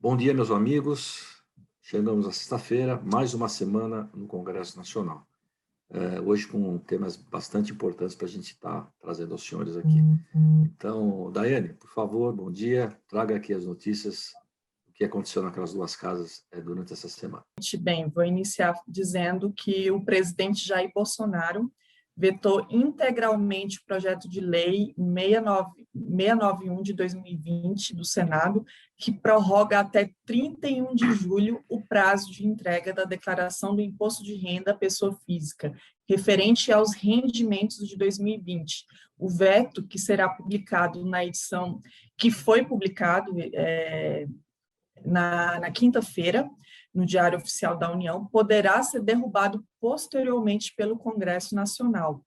Bom dia, meus amigos. Chegamos à sexta-feira, mais uma semana no Congresso Nacional. Hoje com temas bastante importantes para a gente estar trazendo aos senhores aqui. Então, Daiane, por favor, bom dia. Traga aqui as notícias do que aconteceu naquelas duas casas durante essa semana. Bem, vou iniciar dizendo que o presidente Jair Bolsonaro vetou integralmente o projeto de lei 691 de 2020 do Senado, que prorroga até 31 de julho o prazo de entrega da declaração do imposto de renda à pessoa física, referente aos rendimentos de 2020. O veto, que será publicado na edição, que foi publicado na quinta-feira, no Diário Oficial da União, poderá ser derrubado posteriormente pelo Congresso Nacional.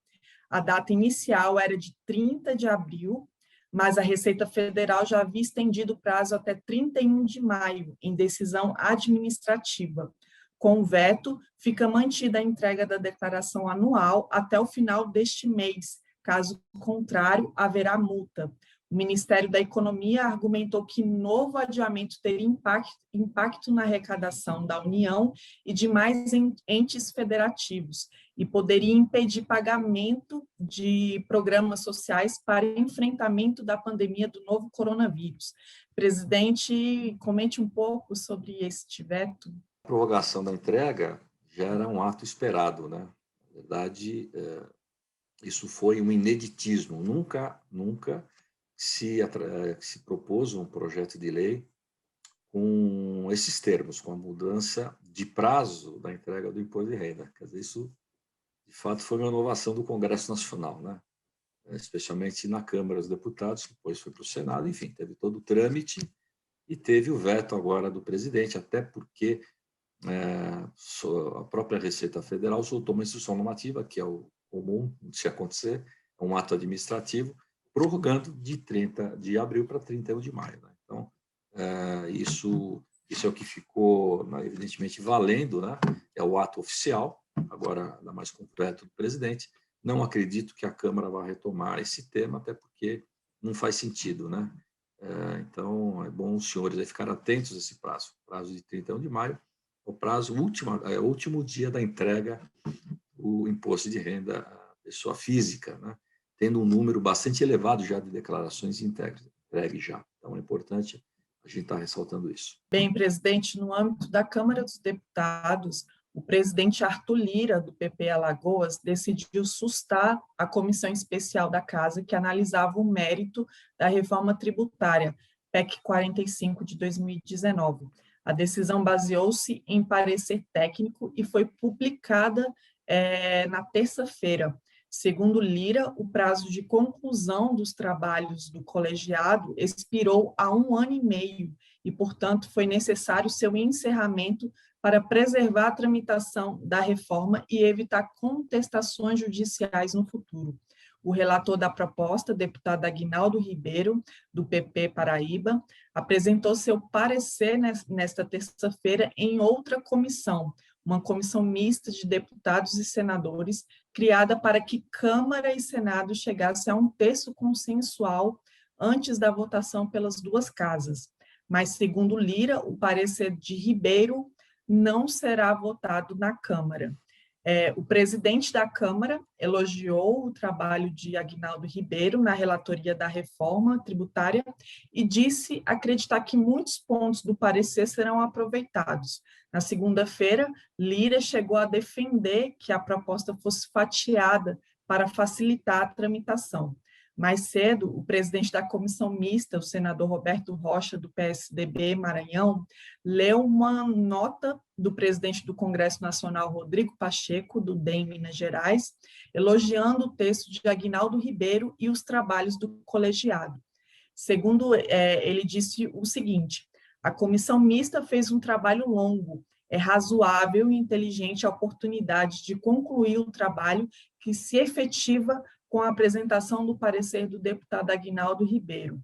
A data inicial era de 30 de abril, mas a Receita Federal já havia estendido o prazo até 31 de maio, em decisão administrativa. Com o veto, fica mantida a entrega da declaração anual até o final deste mês. Caso contrário, haverá multa. O Ministério da Economia argumentou que novo adiamento teria impacto na arrecadação da União e demais entes federativos e poderia impedir pagamento de programas sociais para enfrentamento da pandemia do novo coronavírus. Presidente, comente um pouco sobre este veto. A prorrogação da entrega já era um ato esperado, né? Na verdade, isso foi um ineditismo. Nunca se propôs um projeto de lei com esses termos, com a mudança de prazo da entrega do imposto de renda. Quer dizer, isso, de fato, foi uma inovação do Congresso Nacional, né? Especialmente na Câmara dos Deputados, depois foi para o Senado, enfim, teve todo o trâmite e teve o veto agora do presidente, até porque a própria Receita Federal soltou uma instrução normativa, que é o comum de se acontecer, é um ato administrativo, prorrogando de 30 de abril para 31 de maio. Né? Então, isso é o que ficou, evidentemente, valendo, né? É o ato oficial, agora ainda mais completo do presidente. Não acredito que a Câmara vá retomar esse tema, até porque não faz sentido. Né? Então, é bom os senhores aí ficarem atentos a esse prazo de 31 de maio, o prazo o último dia da entrega do imposto de renda à pessoa física, né? Tendo um número bastante elevado já de declarações entregues já. Então, é importante a gente estar ressaltando isso. Bem, presidente, no âmbito da Câmara dos Deputados, o presidente Arthur Lira, do PP Alagoas, decidiu sustar a comissão especial da Casa que analisava o mérito da reforma tributária, PEC 45 de 2019. A decisão baseou-se em parecer técnico e foi publicada na terça-feira. Segundo Lira, o prazo de conclusão dos trabalhos do colegiado expirou há 1 ano e meio e, portanto, foi necessário seu encerramento para preservar a tramitação da reforma e evitar contestações judiciais no futuro. O relator da proposta, deputado Aguinaldo Ribeiro, do PP Paraíba, apresentou seu parecer nesta terça-feira em outra comissão, uma comissão mista de deputados e senadores, criada para que Câmara e Senado chegassem a um texto consensual antes da votação pelas duas casas. Mas, segundo Lira, o parecer de Ribeiro não será votado na Câmara. O presidente da Câmara elogiou o trabalho de Aguinaldo Ribeiro na relatoria da reforma tributária e disse acreditar que muitos pontos do parecer serão aproveitados. Na segunda-feira, Lira chegou a defender que a proposta fosse fatiada para facilitar a tramitação. Mais cedo, o presidente da comissão mista, o senador Roberto Rocha, do PSDB Maranhão, leu uma nota do presidente do Congresso Nacional, Rodrigo Pacheco, do DEM Minas Gerais, elogiando o texto de Aguinaldo Ribeiro e os trabalhos do colegiado. Segundo ele disse o seguinte: a comissão mista fez um trabalho longo, é razoável e inteligente a oportunidade de concluir o trabalho que se efetiva com a apresentação do parecer do deputado Aguinaldo Ribeiro.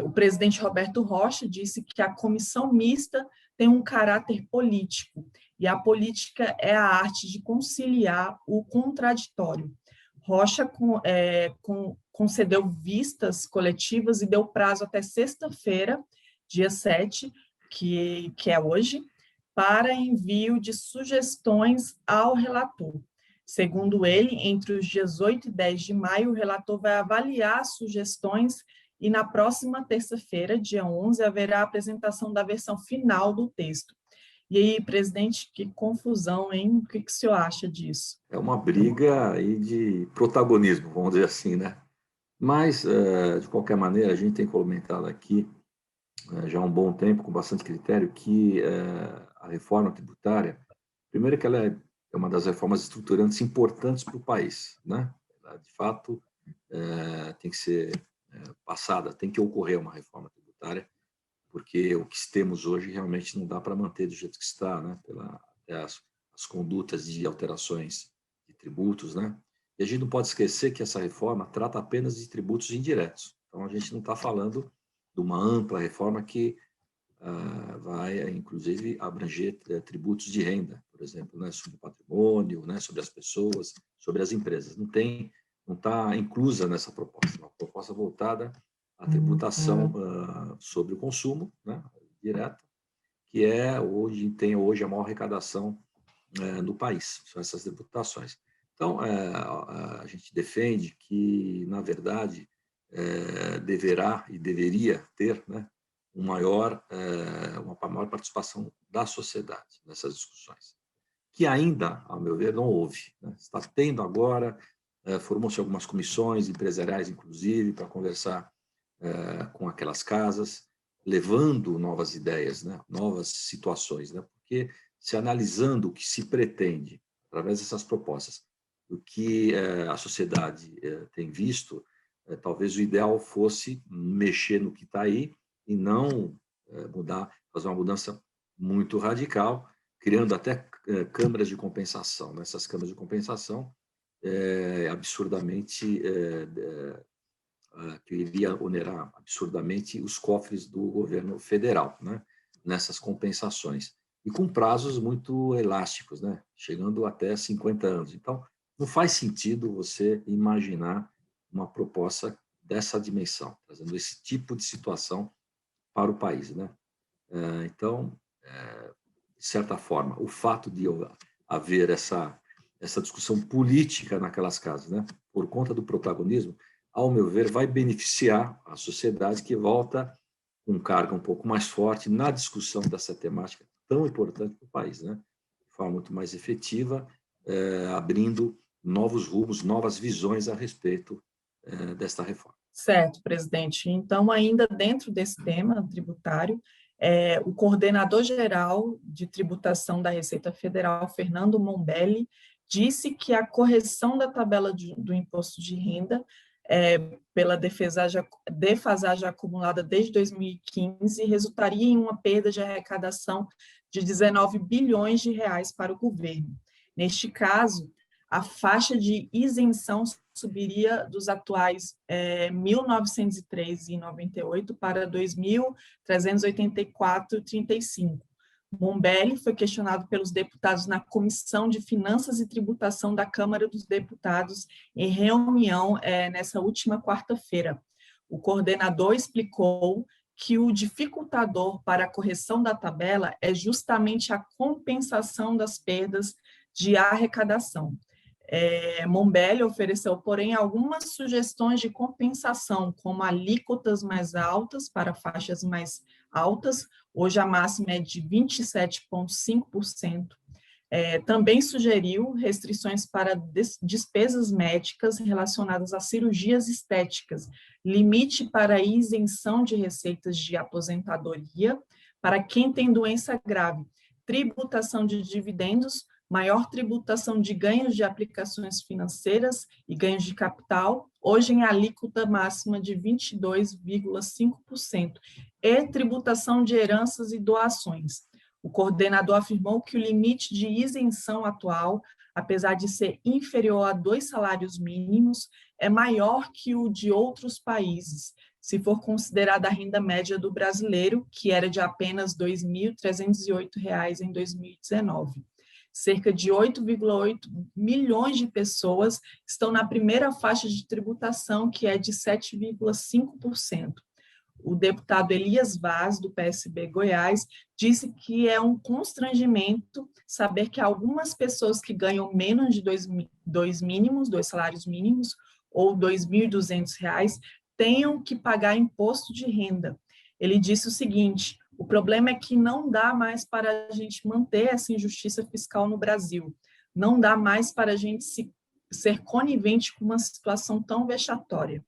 O presidente Roberto Rocha disse que a comissão mista tem um caráter político, e a política é a arte de conciliar o contraditório. Rocha concedeu vistas coletivas e deu prazo até sexta-feira, dia 7, que é hoje, para envio de sugestões ao relator. Segundo ele, entre os dias 8 e 10 de maio, o relator vai avaliar as sugestões e na próxima terça-feira, dia 11, haverá a apresentação da versão final do texto. E aí, presidente, que confusão, hein? O que o senhor acha disso? É uma briga aí de protagonismo, vamos dizer assim, né? Mas, de qualquer maneira, a gente tem comentado aqui, já há um bom tempo, com bastante critério, que a reforma tributária, primeiro que ela é uma das reformas estruturantes importantes para o país, né? Ela, de fato, tem que ser passada, tem que ocorrer uma reforma tributária, porque o que temos hoje realmente não dá para manter do jeito que está, né? Até as condutas de alterações de tributos, né? E a gente não pode esquecer que essa reforma trata apenas de tributos indiretos. Então, a gente não está falando de uma ampla reforma que vai, inclusive, abranger tributos de renda, por exemplo, né? Sobre o patrimônio, né? Sobre as pessoas, sobre as empresas. Não está inclusa nessa proposta. Uma proposta voltada à tributação sobre o consumo, né? Direto, que tem hoje a maior arrecadação no país, são essas tributações. Então, a gente defende que, na verdade, deverá e deveria ter, né, uma maior participação da sociedade nessas discussões, que ainda, ao meu ver, não houve, né? Está tendo agora, formou-se algumas comissões empresariais, inclusive, para conversar com aquelas casas, levando novas ideias, né? Novas situações, né? Porque se analisando o que se pretende, através dessas propostas, o que a sociedade tem visto, talvez o ideal fosse mexer no que está aí e não fazer uma mudança muito radical, criando até câmaras de compensação. Nessas câmaras de compensação, absurdamente, que iria onerar absurdamente os cofres do governo federal, né? Nessas compensações. E com prazos muito elásticos, né? Chegando até 50 anos. Então, não faz sentido você imaginar uma proposta dessa dimensão, trazendo esse tipo de situação para o país, né? Então, de certa forma, o fato de haver essa discussão política naquelas casas, né? Por conta do protagonismo, ao meu ver, vai beneficiar a sociedade, que volta com carga um pouco mais forte na discussão dessa temática tão importante para o país, né? De forma muito mais efetiva, abrindo novos rumos, novas visões a respeito desta reforma. Certo, presidente. Então, ainda dentro desse tema tributário, o coordenador-geral de tributação da Receita Federal, Fernando Mombelli, disse que a correção da tabela do imposto de renda pela defasagem acumulada desde 2015 resultaria em uma perda de arrecadação de 19 bilhões de reais para o governo. Neste caso, a faixa de isenção subiria dos atuais 1.913,98 para 2.384,35. Mombelli foi questionado pelos deputados na Comissão de Finanças e Tributação da Câmara dos Deputados em reunião nessa última quarta-feira. O coordenador explicou que o dificultador para a correção da tabela é justamente a compensação das perdas de arrecadação. Mombelli ofereceu, porém, algumas sugestões de compensação, como alíquotas mais altas para faixas mais altas, hoje a máxima é de 27,5%. Também sugeriu restrições para despesas médicas relacionadas a cirurgias estéticas, limite para a isenção de receitas de aposentadoria para quem tem doença grave, tributação de dividendos, maior tributação de ganhos de aplicações financeiras e ganhos de capital, hoje em alíquota máxima de 22,5%, e tributação de heranças e doações. O coordenador afirmou que o limite de isenção atual, apesar de ser inferior a 2 salários mínimos, é maior que o de outros países, se for considerada a renda média do brasileiro, que era de apenas R$ 2.308 em 2019. Cerca de 8,8 milhões de pessoas estão na primeira faixa de tributação, que é de 7,5%. o deputado Elias Vaz, do PSB Goiás, disse que é um constrangimento saber que algumas pessoas que ganham menos de dois salários mínimos, ou R$ 2.200, tenham que pagar imposto de renda. Ele disse o seguinte: o problema é que não dá mais para a gente manter essa injustiça fiscal no Brasil, não dá mais para a gente ser conivente com uma situação tão vexatória.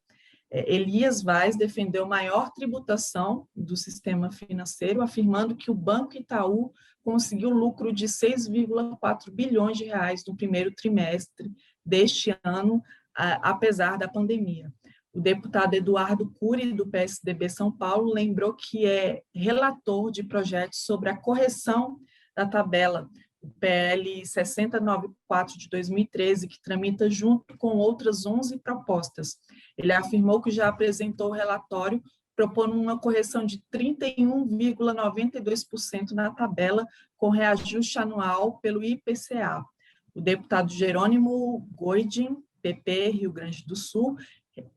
Elias Vaz defendeu maior tributação do sistema financeiro, afirmando que o Banco Itaú conseguiu lucro de 6,4 bilhões de reais no primeiro trimestre deste ano, apesar da pandemia. O deputado Eduardo Cury, do PSDB São Paulo, lembrou que é relator de projetos sobre a correção da tabela, o PL 6094 de 2013, que tramita junto com outras 11 propostas. Ele afirmou que já apresentou o relatório propondo uma correção de 31,92% na tabela com reajuste anual pelo IPCA. O deputado Jerônimo Goidin, PP, Rio Grande do Sul,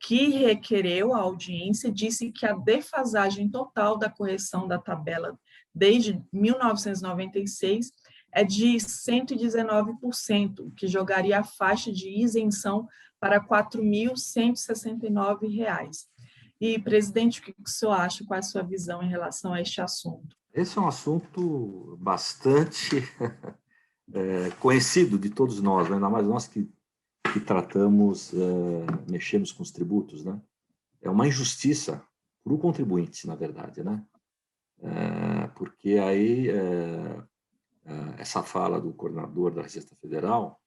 que requereu a audiência, disse que a defasagem total da correção da tabela desde 1996 é de 119%, o que jogaria a faixa de isenção para R$ 4.169. E, presidente, o que o senhor acha? Qual é a sua visão em relação a este assunto? Esse é um assunto bastante conhecido de todos nós, ainda mais nós que tratamos, mexemos com os tributos, né? É uma injustiça para o contribuinte, na verdade, né? Porque aí essa fala do coordenador da Receita Federal,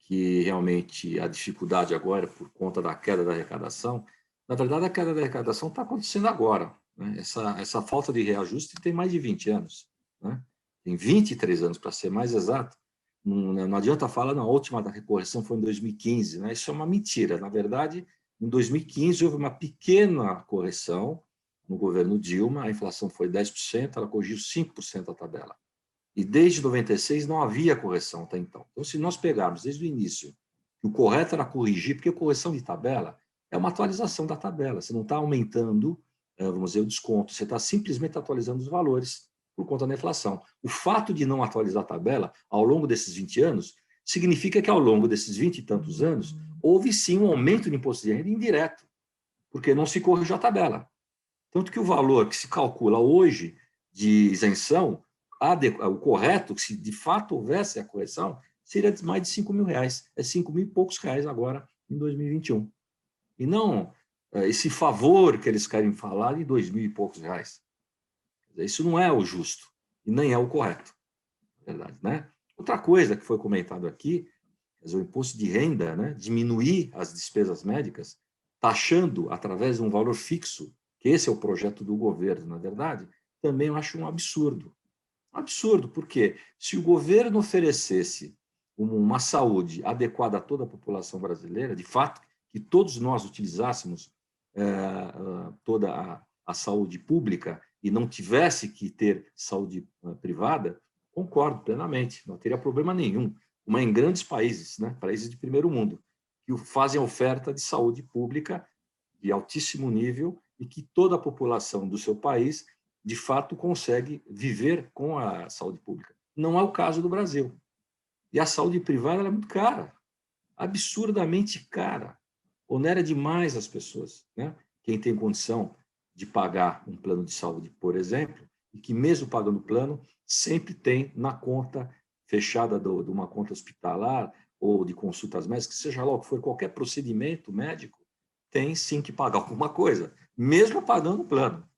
que realmente a dificuldade agora é por conta da queda da arrecadação, na verdade a queda da arrecadação está acontecendo agora, né? Essa falta de reajuste tem mais de 20 anos, né? Tem 23 anos, para ser mais exato. Não adianta falar, não, a última da correção foi em 2015, né? Isso é uma mentira. Na verdade, em 2015 houve uma pequena correção no governo Dilma, a inflação foi 10%, ela corrigiu 5% a tabela. E desde 96 não havia correção até então. Então, se nós pegarmos desde o início, que o correto era corrigir, porque correção de tabela é uma atualização da tabela, você não está aumentando, vamos dizer, o desconto, você está simplesmente atualizando os valores por conta da inflação. O fato de não atualizar a tabela ao longo desses 20 anos significa que ao longo desses 20 e tantos anos houve sim um aumento de imposto de renda indireto, porque não se corrigiu a tabela. Tanto que o valor que se calcula hoje de isenção, o correto, se de fato houvesse a correção, seria de mais de R$ 5.000. É 5.000 e poucos reais agora em 2021. E não esse favor que eles querem falar de 2.000 e poucos reais. Isso não é o justo e nem é o correto, na verdade, né? Outra coisa que foi comentado aqui, o imposto de renda, né? Diminuir as despesas médicas, taxando através de um valor fixo, que esse é o projeto do governo, na verdade, também eu acho um absurdo. Um absurdo, porque se o governo oferecesse uma saúde adequada a toda a população brasileira, de fato, que todos nós utilizássemos toda a saúde pública e não tivesse que ter saúde privada, concordo plenamente, não teria problema nenhum. Como em grandes países, né, países de primeiro mundo, que fazem oferta de saúde pública de altíssimo nível e que toda a população do seu país, de fato, consegue viver com a saúde pública. Não é o caso do Brasil. E a saúde privada é muito cara, absurdamente cara. Onera demais as pessoas, né? Quem tem condição de pagar um plano de saúde, por exemplo, e que mesmo pagando o plano, sempre tem na conta fechada de uma conta hospitalar ou de consultas médicas, seja lá o que for, qualquer procedimento médico, tem sim que pagar alguma coisa, mesmo pagando o plano,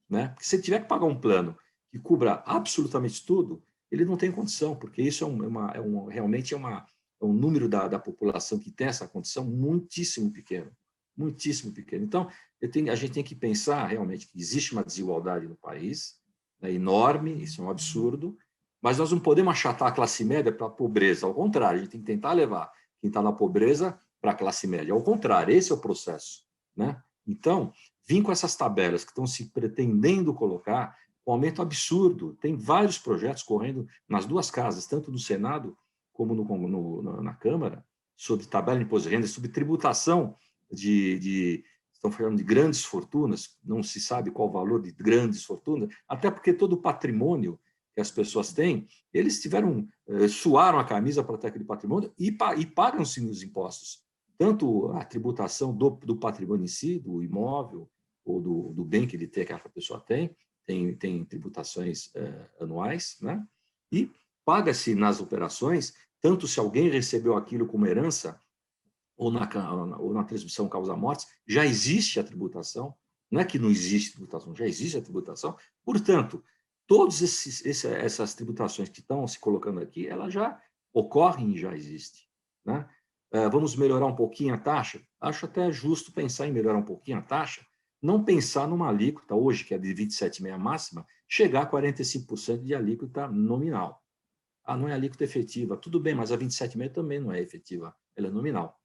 né? Porque se tiver que pagar um plano que cubra absolutamente tudo, ele não tem condição, porque isso realmente é um número da população que tem essa condição muitíssimo pequeno, muitíssimo pequeno. Então, a gente tem que pensar realmente que existe uma desigualdade no país, né, enorme, isso é um absurdo, mas nós não podemos achatar a classe média para a pobreza, ao contrário, a gente tem que tentar levar quem está na pobreza para a classe média, ao contrário, esse é o processo, né? Então, vir com essas tabelas que estão se pretendendo colocar, um aumento absurdo, tem vários projetos correndo nas duas casas, tanto no Senado como na Câmara, sobre tabela de imposto de renda, sobre tributação estão falando de grandes fortunas, não se sabe qual o valor de grandes fortunas, até porque todo o patrimônio que as pessoas têm, eles suaram a camisa para ter aquele patrimônio e pagam-se os impostos. Tanto a tributação do patrimônio em si, do imóvel, ou do bem que que a pessoa tem tributações anuais, né? E paga-se nas operações, tanto se alguém recebeu aquilo como herança, ou na transmissão causa-mortes, já existe a tributação, não é que não existe tributação, já existe a tributação, portanto, todas essas tributações que estão se colocando aqui, elas já ocorrem e já existem, né? Vamos melhorar um pouquinho a taxa? Acho até justo pensar em melhorar um pouquinho a taxa, não pensar numa alíquota, hoje, que é de 27,5% máxima, chegar a 45% de alíquota nominal. Não é alíquota efetiva. Tudo bem, mas a 27,5% também não é efetiva, ela é nominal.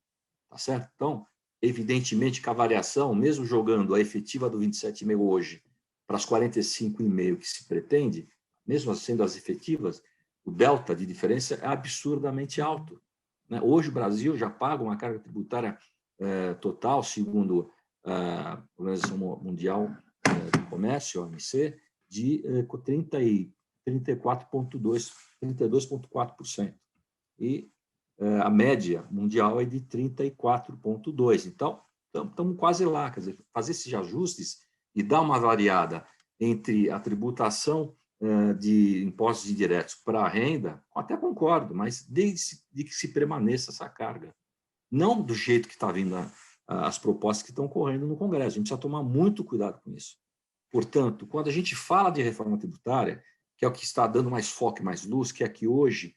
Tá certo? Então, evidentemente que a variação, mesmo jogando a efetiva do 27,5% hoje para as 45,5% que se pretende, mesmo sendo as efetivas, o delta de diferença é absurdamente alto, né? Hoje o Brasil já paga uma carga tributária total, segundo a Organização Mundial do Comércio, a OMC, de 32,4%. E a média mundial é de 34,2%. Então, estamos quase lá. Quer dizer, fazer esses ajustes e dar uma variada entre a tributação de impostos indiretos para a renda, até concordo, mas desde que se permaneça essa carga. Não do jeito que está vindo as propostas que estão correndo no Congresso. A gente precisa tomar muito cuidado com isso. Portanto, quando a gente fala de reforma tributária, que é o que está dando mais foco e mais luz, que é que hoje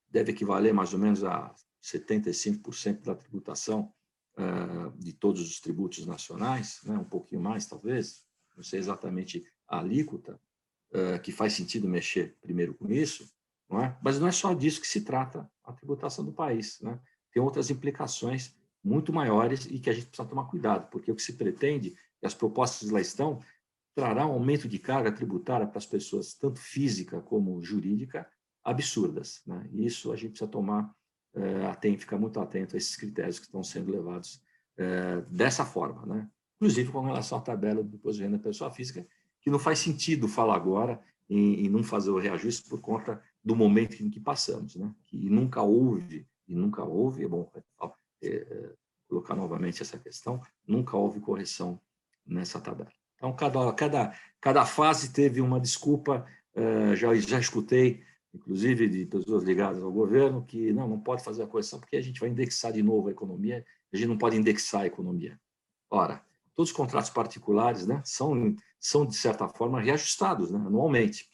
deve equivaler mais ou menos a 75% da tributação de todos os tributos nacionais, né? Um pouquinho mais, talvez, não sei exatamente a alíquota, que faz sentido mexer primeiro com isso, não é? Mas não é só disso que se trata a tributação do país, né? Tem outras implicações muito maiores e que a gente precisa tomar cuidado, porque o que se pretende, e as propostas lá estão, trará um aumento de carga tributária para as pessoas, tanto física como jurídica, absurdas, né? E isso a gente precisa ficar muito atento a esses critérios que estão sendo levados dessa forma, né? Inclusive com relação à tabela do imposto de renda da pessoa física, que não faz sentido falar agora em não fazer o reajuste por conta do momento em que passamos, né? Que nunca houve, é bom colocar novamente essa questão, nunca houve correção nessa tabela. Então, cada fase teve uma desculpa, já escutei, inclusive de pessoas ligadas ao governo, que não pode fazer a correção porque a gente vai indexar de novo a economia, a gente não pode indexar a economia. Ora, todos os contratos particulares, né, são de certa forma, reajustados, né, anualmente,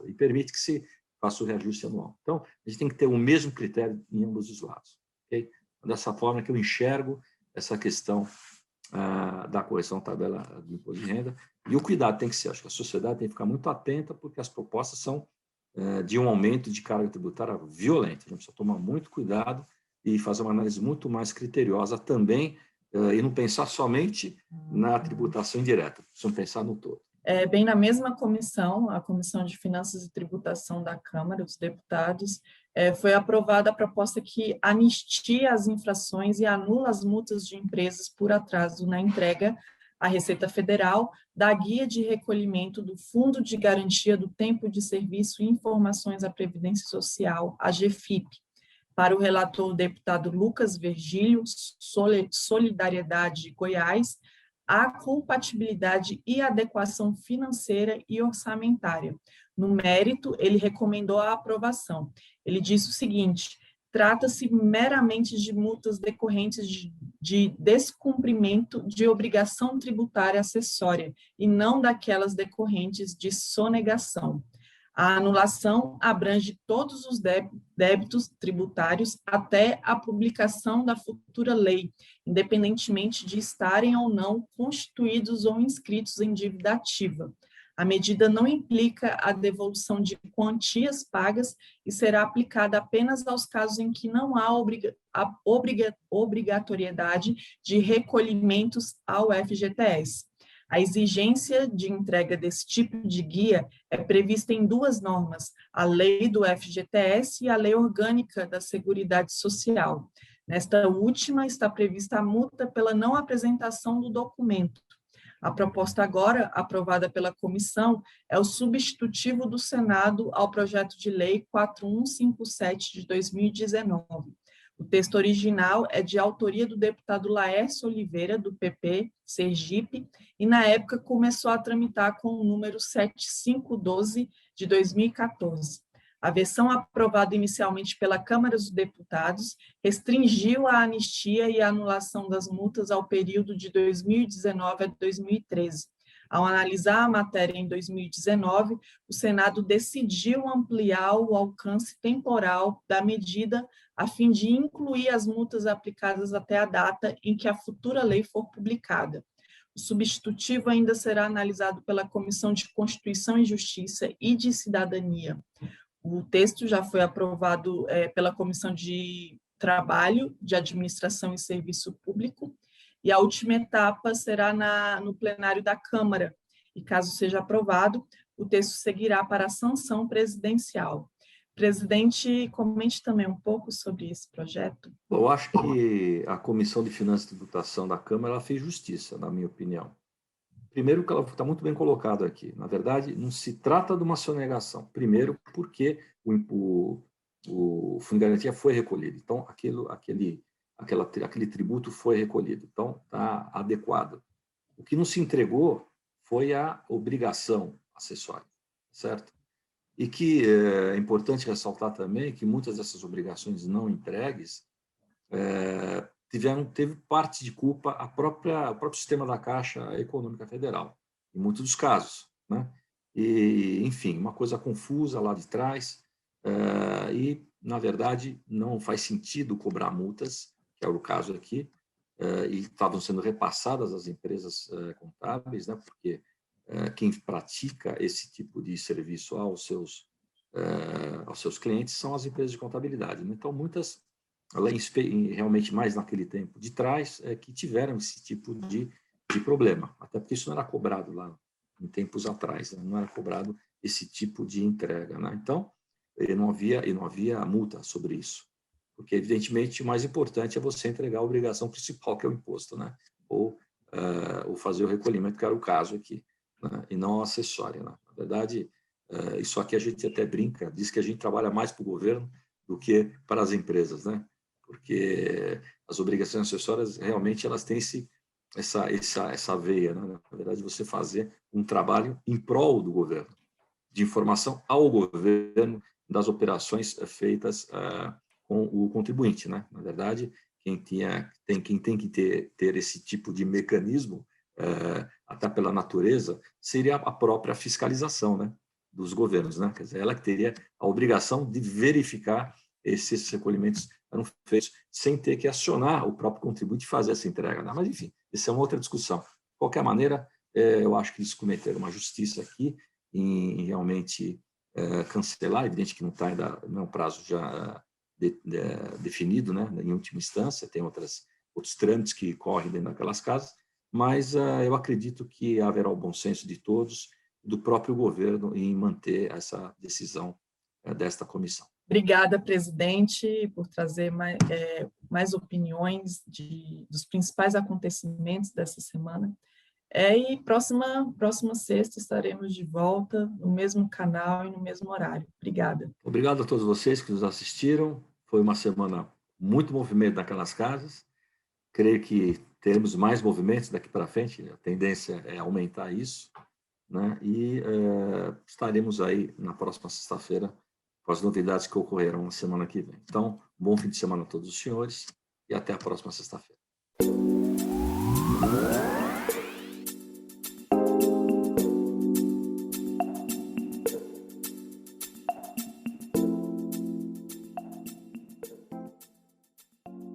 e permite que se faça o reajuste anual. Então, a gente tem que ter o mesmo critério em ambos os lados. Okay? Dessa forma que eu enxergo essa questão da correção da tabela do imposto de renda. E o cuidado tem que ser, acho que a sociedade tem que ficar muito atenta, porque as propostas são de um aumento de carga tributária violenta. A gente precisa tomar muito cuidado e fazer uma análise muito mais criteriosa também, e não pensar somente na tributação indireta, precisamos pensar no todo. Bem, na mesma comissão, a Comissão de Finanças e Tributação da Câmara dos Deputados, foi aprovada a proposta que anistia as infrações e anula as multas de empresas por atraso na entrega à Receita Federal da Guia de Recolhimento do Fundo de Garantia do Tempo de Serviço e Informações à Previdência Social, a GFIP. Para o relator, o deputado Lucas Virgílio, Solidariedade Goiás, a compatibilidade e adequação financeira e orçamentária. No mérito, ele recomendou a aprovação. Ele disse o seguinte: trata-se meramente de multas decorrentes de descumprimento de obrigação tributária acessória e não daquelas decorrentes de sonegação. A anulação abrange todos os débitos tributários até a publicação da futura lei, independentemente de estarem ou não constituídos ou inscritos em dívida ativa. A medida não implica a devolução de quantias pagas e será aplicada apenas aos casos em que não há obrigatoriedade de recolhimentos ao FGTS. A exigência de entrega desse tipo de guia é prevista em duas normas, a Lei do FGTS e a Lei Orgânica da Seguridade Social. Nesta última, está prevista a multa pela não apresentação do documento. A proposta agora, aprovada pela comissão, é o substitutivo do Senado ao projeto de lei 4157 de 2019. O texto original é de autoria do deputado Laércio Oliveira, do PP, Sergipe, e na época começou a tramitar com o número 7512 de 2014. A versão aprovada inicialmente pela Câmara dos Deputados restringiu a anistia e a anulação das multas ao período de 2019 a 2013. Ao analisar a matéria em 2019, o Senado decidiu ampliar o alcance temporal da medida a fim de incluir as multas aplicadas até a data em que a futura lei for publicada. O substitutivo ainda será analisado pela Comissão de Constituição e Justiça e de Cidadania. O texto já foi aprovado pela Comissão de Trabalho, de Administração e Serviço Público, e a última etapa será no plenário da Câmara, e caso seja aprovado, o texto seguirá para a sanção presidencial. Presidente, comente também um pouco sobre esse projeto. Bom, eu acho que a Comissão de Finanças e Tributação da Câmara ela fez justiça, na minha opinião. Primeiro, que ela está muito bem colocado aqui. Na verdade, não se trata de uma sonegação. Primeiro, porque o Fundo de Garantia foi recolhido. Então, aquele tributo foi recolhido. Então, está adequado. O que não se entregou foi a obrigação acessória, certo? E que é importante ressaltar também que muitas dessas obrigações não entregues teve parte de culpa o próprio sistema da Caixa Econômica Federal, em muitos dos casos, né? E, enfim, uma coisa confusa lá de trás, e, na verdade, não faz sentido cobrar multas, que é o caso aqui, e estavam sendo repassadas às empresas contábeis, né? Porque quem pratica esse tipo de serviço aos seus clientes são as empresas de contabilidade, né? Então, muitas realmente mais naquele tempo de trás, que tiveram esse tipo de problema, até porque isso não era cobrado lá em tempos atrás, né? Não era cobrado esse tipo de entrega, né? Então, não havia multa sobre isso, porque, evidentemente, o mais importante é você entregar a obrigação principal, que é o imposto, né? Ou fazer o recolhimento, que era o caso aqui, né? E não a acessória, né? Na verdade, isso aqui a gente até brinca, diz que a gente trabalha mais para o governo do que para as empresas, né? Porque as obrigações acessórias realmente elas têm essa veia, né? Na verdade, você fazer um trabalho em prol do governo, de informação ao governo das operações feitas com o contribuinte, né? Na verdade, quem tem que ter esse tipo de mecanismo, até pela natureza, seria a própria fiscalização, né? Dos governos, né? Quer dizer, ela que teria a obrigação de verificar esses recolhimentos eram feitos sem ter que acionar o próprio contribuinte e fazer essa entrega, né? Mas, enfim, essa é uma outra discussão. De qualquer maneira, eu acho que eles cometeram uma justiça aqui em realmente cancelar, evidente que não está ainda, não é um prazo já definido, né? Em última instância, tem outros trâmites que correm dentro daquelas casas, mas eu acredito que haverá o bom senso de todos, do próprio governo, em manter essa decisão desta comissão. Obrigada, presidente, por trazer mais opiniões dos principais acontecimentos dessa semana. E próxima sexta estaremos de volta no mesmo canal e no mesmo horário. Obrigada. Obrigado a todos vocês que nos assistiram. Foi uma semana muito movimento naquelas casas. Creio que teremos mais movimentos daqui para frente. A tendência é aumentar isso, né? E estaremos aí na próxima sexta-feira com as novidades que ocorrerão na semana que vem. Então, bom fim de semana a todos os senhores e até a próxima sexta-feira.